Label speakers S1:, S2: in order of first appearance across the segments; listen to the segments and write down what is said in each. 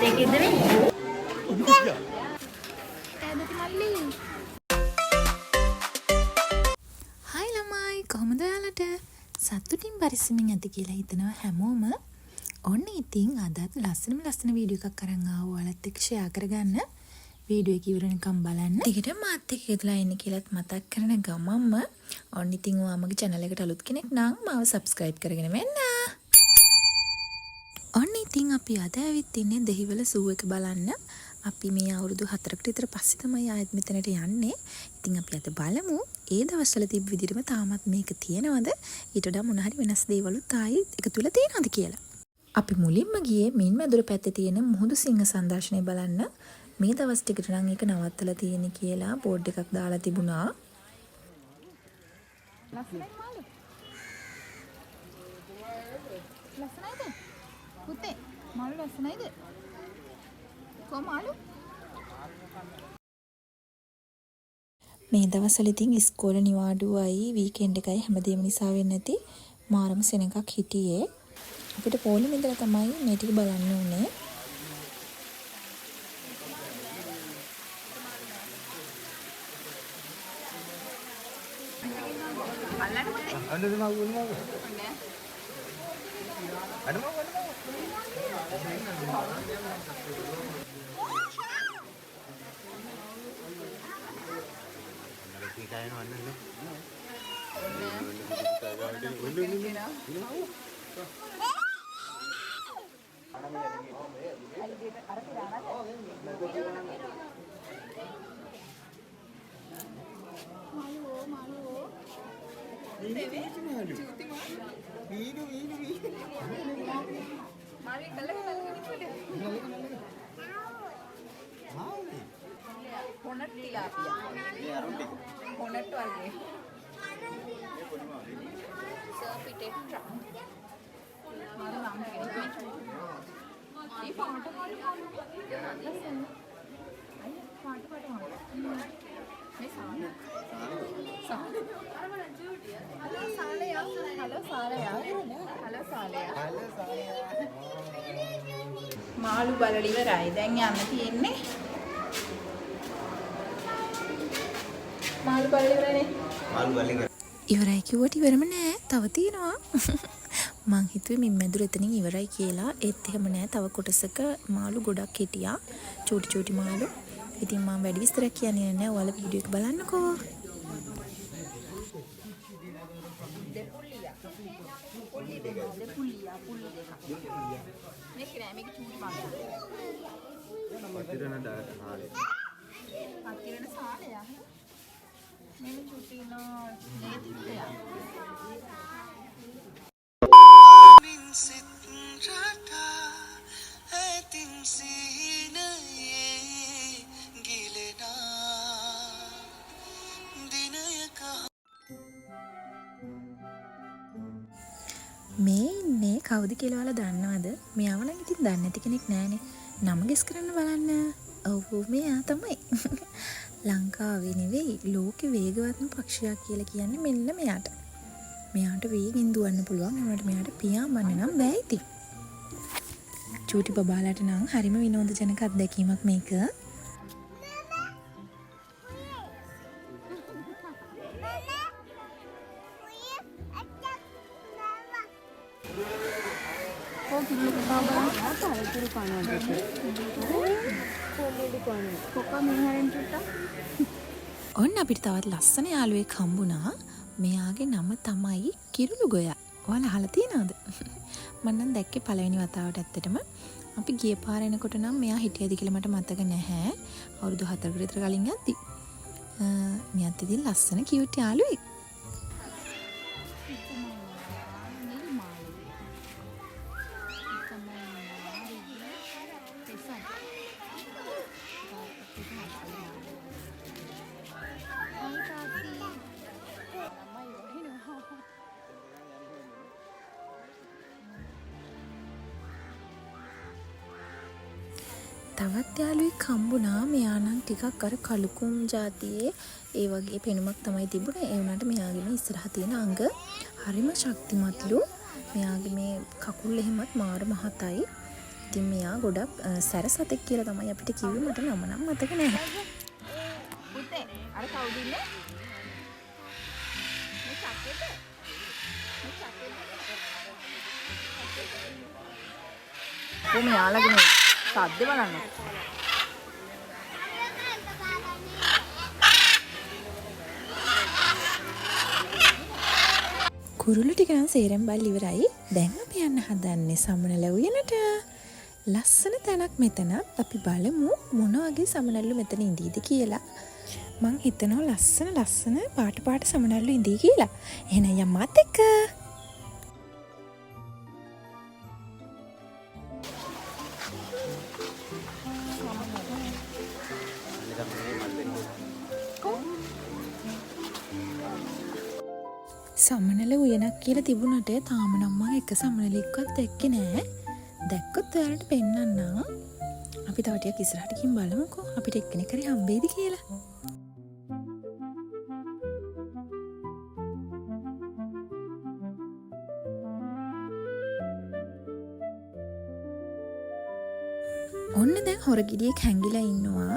S1: දෙකෙන්ද වෙන්නේ?
S2: හායි ළමයි කොහොමද ඔයාලට? සතුටින් පරිස්සමින් ඇති කියලා හිතනවා හැමෝම. ඔන්න ඉතින් අදත් ලස්සන වීඩියෝ එකක් අරන් ආවා ඔයාලත් එක්ක ෂෙයා කරගන්න. වීඩියෝ එක ඉවර වෙනකම් බලන්න. ටිකට මාත් එක්ක එකතුලා ඉන්න කියලාත් මතක් කරන ගමම්ම ඔන්න ඉතින් ඔයා මගේ channel එකට අලුත් කෙනෙක් නම් මාව subscribe කරගෙන වෙන්න. ඔන්න ඉතින් අපි අද ඇවිත් ඉන්නේ දෙහිවල සූ එක බලන්න. අපි මේ අවුරුදු 4කට විතර පස්සේ තමයි ආයෙත් මෙතනට යන්නේ. ඉතින් අපි අද බලමු ඒ දවස්වල තිබ්බ විදිහටම තාමත් මේක තියෙනවද? ඊට වඩා මොන හරි වෙනස් දේවලුත් ආයි එකතු වෙලා තියෙනවද කියලා. අපි මුලින්ම ගියේ මින් මැදුර පැත්තේ තියෙන මුහුදු සිංහ සංදර්ශනය බලන්න. මේ දවස් ටිකට නම් ඒක නවත්තලා තියෙන කියලා බෝඩ් එකක් දාලා තිබුණා.
S3: ලස්සනයිද? පුතේ මාළු ලස්සනයිද? කො මාළු?
S2: මේ දවස්වල ඉතින් ඉස්කෝලේ නිවාඩුවයි වීකෙන්ඩ් එකයි හැමදේම නිසා වෙන්නේ නැති මාරම සෙනඟක් හිටියේ. අපිට පොලිමේ ඉඳලා තමයි මේ ටික බලන්න ඕනේ.
S3: මාළු බලලා ඉවරයි. දැන් යන්න තියෙන්නේ. මාළු බලලා ඉවරනේ.
S4: මාළු බලලා
S2: ඉවරයි කිව්වට ඉවරම නෑ. තව තියෙනවා. මං හිතුවේ මින් මැදුර එතනින් ඉවරයි කියලා. ඒත් එහෙම නෑ. තව කොටසක මාළු ගොඩක් හිටියා. චූටි මාළු. ඉතින් මම වැඩි විස්තරයක් කියන්නේ නෑ. ඔයාලා වීඩියෝ එක බලන්නකෝ.
S3: මේක නෑ මේක චූටි මාළු.
S4: පතිරන දාට හාලේ.
S3: පතිරන සාලයක්. මේක චූටි නෝ නේදිත්‍යා.
S2: මේ ඉන්නේ කවුද කියලා ඔයාලා දන්නවද? මෙයාව නම් ඉතින් දන්නේ නැති කෙනෙක් නෑනේ. නම ගෙස් කරන්න බලන්න. ඔව් මෙයා තමයි. ලංකාවේ නෙවෙයි ලෝකේ වේගවත්ම පක්ෂියා කියලා කියන්නේ මෙන්න මෙයාට. මෙයාට වේගෙන් දුවන්න පුළුවන්. ඒ වුණාට මෙයාට පියාඹන්න නම් බෑ ඉතින්. චූටි බබාලාට නම් හරිම විනෝදජනක අත්දැකීමක් මේක. ඔන්න අපිට තවත් ලස්සන යාළුවෙක් හම්බුණා. මෙයාගේ නම තමයි කිරුළු ගොයා. ඔයාලා අහලා තියෙනවද? මම නම් දැක්කේ පළවෙනි වතාවට ඇත්තටම. අපි ගිය පාර එනකොට නම් මෙයා හිටියද කියලා මට මතක නැහැ. අවුරුදු 4කට විතර කලින් යද්දි. මෙයාත් ඉතින් ලස්සන කියුට් යාළුවෙක්. තවත් යාළුවෙක් හම්බුණා. මෙයා නම් ටිකක් අර කළුකුම් જાතියේ ඒ වගේ පෙනුමක් තමයි තිබුණේ. ඒ වුණාට මෙයාගේ මේ ඉස්සරහ තියෙන අංග හරිම ශක්තිමත්ලු. මෙයාගේ මේ කකුල් එහෙමත් මාර මහතයි. ඉතින් මෙයා ගොඩක් සැර සතෙක් කියලා තමයි අපිට කිව්වේ. මට නම නම් මතක නැහැ.
S3: පුතේ අර කවුද ඉන්නේ? මේ චක්කෙද? මේ චක්කෙද? කොහොම යාළගේ මේ සද්ද බලන්න.
S2: කුරුළු ටික නම් සේරම බල් ඉවරයි. දැන් අපි යන්න හදන්නේ සමනල උයනට. ලස්සන තැනක් මෙතන. අපි බලමු මොන වගේ සමනල්ලු මෙතන ඉඳීද කියලා. මං හිතනවා ලස්සන පාට සමනල්ලු ඉඳී කියලා. එහෙනම් යම්මාත් එක්ක. සමනල උයනක් කියලා තිබුණට තාම නම් මම එක සමනලෙක්වත් දැක්කේ නෑ. දැක්කොත් ඔයාලට පෙන්නන්නම්. අපි තව ටිකක් ඉස්සරහට ගිහින් බලමුකෝ අපිට එක්කෙනෙක් හරි හම්බෙයිද කියලා. ඔන්න දැන් හොරගිඩියෙක් හැංගිලා ඉන්නවා.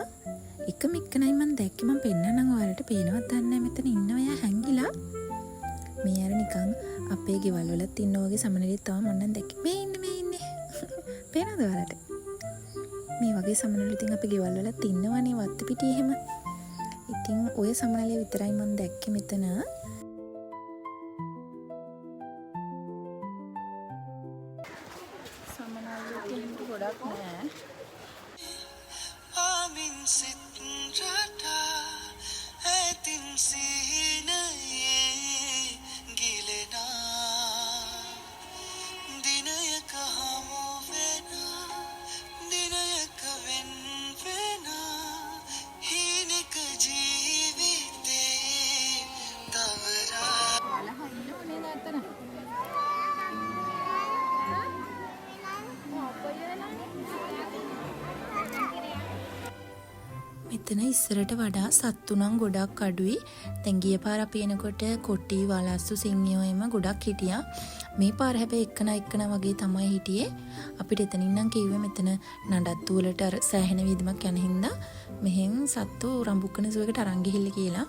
S2: එකම එක්කනයි මම දැක්කේ. මම පෙන්නන්නම් ඔයාලට. පේනවත් දන්නේ මෙතන ඉන්නවා එයා හැංගිලා. මේ අර නිකන් අපේ ගෙවල් වලත් ඉන්න වගේ සමනලෙක් තමයි මම නම් දැක්කේ. මේ ඉන්නේ. පේනවද ඔයාලට? මේ වගේ සමනලු ඉතින් අපේ ගෙවල් වලත් ඉන්නවනේ වත්ත පිටියේ එහෙම. ඉතින් ඔය සමනලේ විතරයි මම දැක්කේ මෙතන.
S3: සමනල්ලු තියෙන්න ගොඩක් නෑ.
S1: ආමින් සිත් රටා ඇතින් සීනයේ ගිලෙනා දිනයක හමු වෙනා දිනයක වෙන් වෙනා හීනක ජීවිතේ තවරා
S3: බලහ ඉන්නවනේ නැතන.
S2: මෙතන ඉස්සරට වඩා සත්තු නම් ගොඩක් අඩුයි. දැන් ගිය පාර අපි එනකොට කොටි වලස්සු සිංහයෝ එම ගොඩක් හිටියා. මේ පාර හැබැයි එක්කන වගේ තමයි හිටියේ. අපිට එතනින් නම් කිව්වේ මෙතන නඩත්තු වලට අර සෑහෙන වීදමක් යන හින්දා මෙහෙන් සත්තු රඹුකන සූ එකට අරන් ගිහිල්ලා කියලා.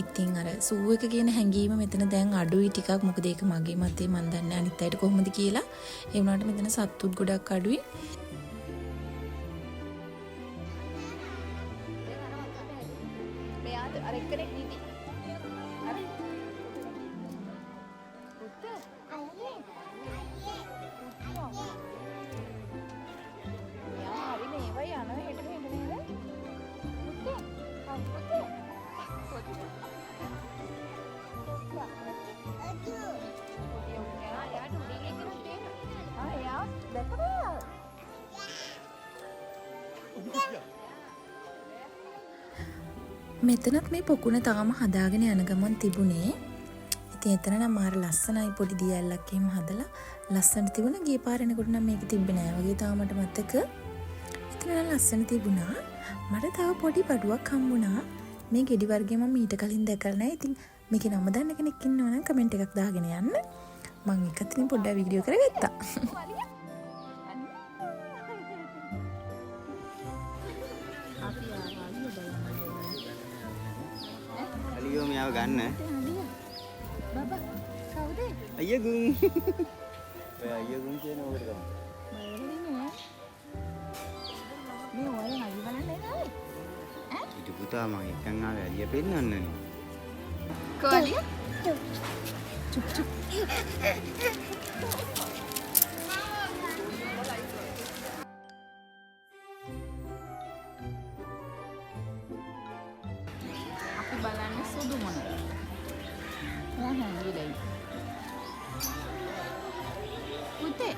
S2: ඉතින් අර සූ එක කියන හැංගීම මෙතන දැන් අඩුයි ටිකක්. මොකද ඒක මගේ මතේ මන් දන්නේ අනිත් අයට කොහොමද කියලා. ඒ වුණාට මෙතන සත්තුත් ගොඩක් අඩුයි.
S3: මෙයාද අර එක්කෙනෙක් නිදි. අර පුතේ අයියේ. යා හරි මේවයි යනවා හෙට මෙහෙම නේද? පුතේ පුතේ.
S2: මෙතනත් මේ පොකුණ තාම හදාගෙන යන ගමන් තිබුණේ. ඉතින් එතන නම් මාර ලස්සනයි පොඩි දියැලක් එහෙම හදලා ලස්සනට තිබුණා. ගිය පාර එනකොට නම් මේක තිබ්බේ නෑ වගේ තාම මට මතක. එතන නම් ලස්සන තිබුණා. මට තව පොඩි බඩුවක් හම්බුණා. මේ ගෙඩි වර්ගය මම ඊට කලින් දැකලා නෑ. ඉතින් මේකේ නම දන්න කෙනෙක් ඉන්නවා නම් කමෙන්ට් එකක් දාගෙන යන්න. මම එකත් ඉතින් පොඩ්ඩක් වීඩියෝ කරගත්තා.
S1: අලියෝ මෙයාව ගන්න.
S3: බබා කවුද?
S1: අයියගුන්. ඔය අයියගුන් කියන ඕකට තමයි.
S3: මේ ඔය නයි බලන්න නේද?
S1: ඊට පුතා මම එක්කන් ආවේ අලිය පෙන්නන්නනේ.
S3: කොහොලිය? අපි බලන්නේ සුදු මොනද? හැංගිලා. පුතේ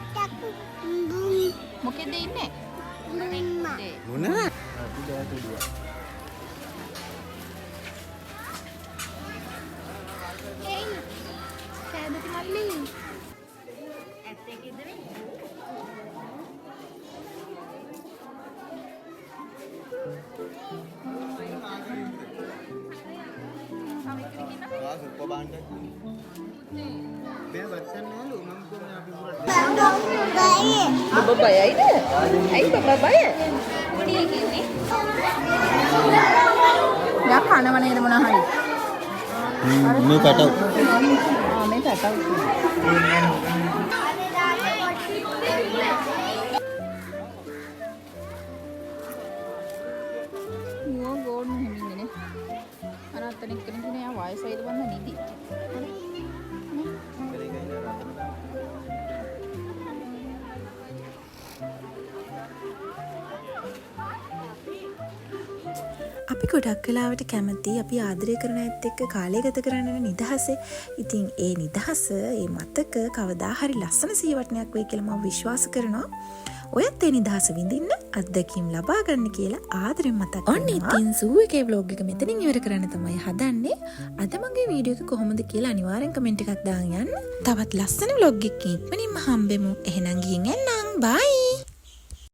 S3: මොකෙද ඉන්නේ? පුතේ
S1: මොන? අපි දැක දුවා.
S3: කෑදති මල්ලි. ඇත්තේ කිදරේ?
S1: සුප්ප බාණ්ඩ.
S2: බබා බයයිද? ඇයි බබා බය? යා කනව නේද මොනා හරි?
S1: මේ පැටව.
S2: මේ පැටව. මෝ ගෝඩ් නෙමෙන්නේ නේ. අර අතන එක්කෙනෙකුනේ යා වයසයිද බන්න නිදි. අපි ගොඩක් වෙලාවට කැමති අපි ආදරය කරන ඇත් එක්ක කාලය ගත කරන්න නිදහසේ. ඉතින් ඒ නිදහස, ඒ මතක කවදා හරි ලස්සන සිහිවටනයක් වෙයි කියලා මම විශ්වාස කරනවා. ඔයත් ඒ නිදහස විඳින්න, අත්දැකීම් ලබා ගන්න කියලා ආදරෙන් මතක් කරනවා. ඔන්න ඉතින් සූ එකේ vlog එක මෙතනින් ඉවර කරන්න තමයි හදන්නේ. අද මගේ වීඩියෝ එක කොහොමද කියලා අනිවාර්යෙන් කමෙන්ට් එකක් දාන්න. තවත් ලස්සන vlog එකකින් ඉක්මනින්ම හම්බෙමු. එහෙනම් ගිහින් එන්නම්. බයි.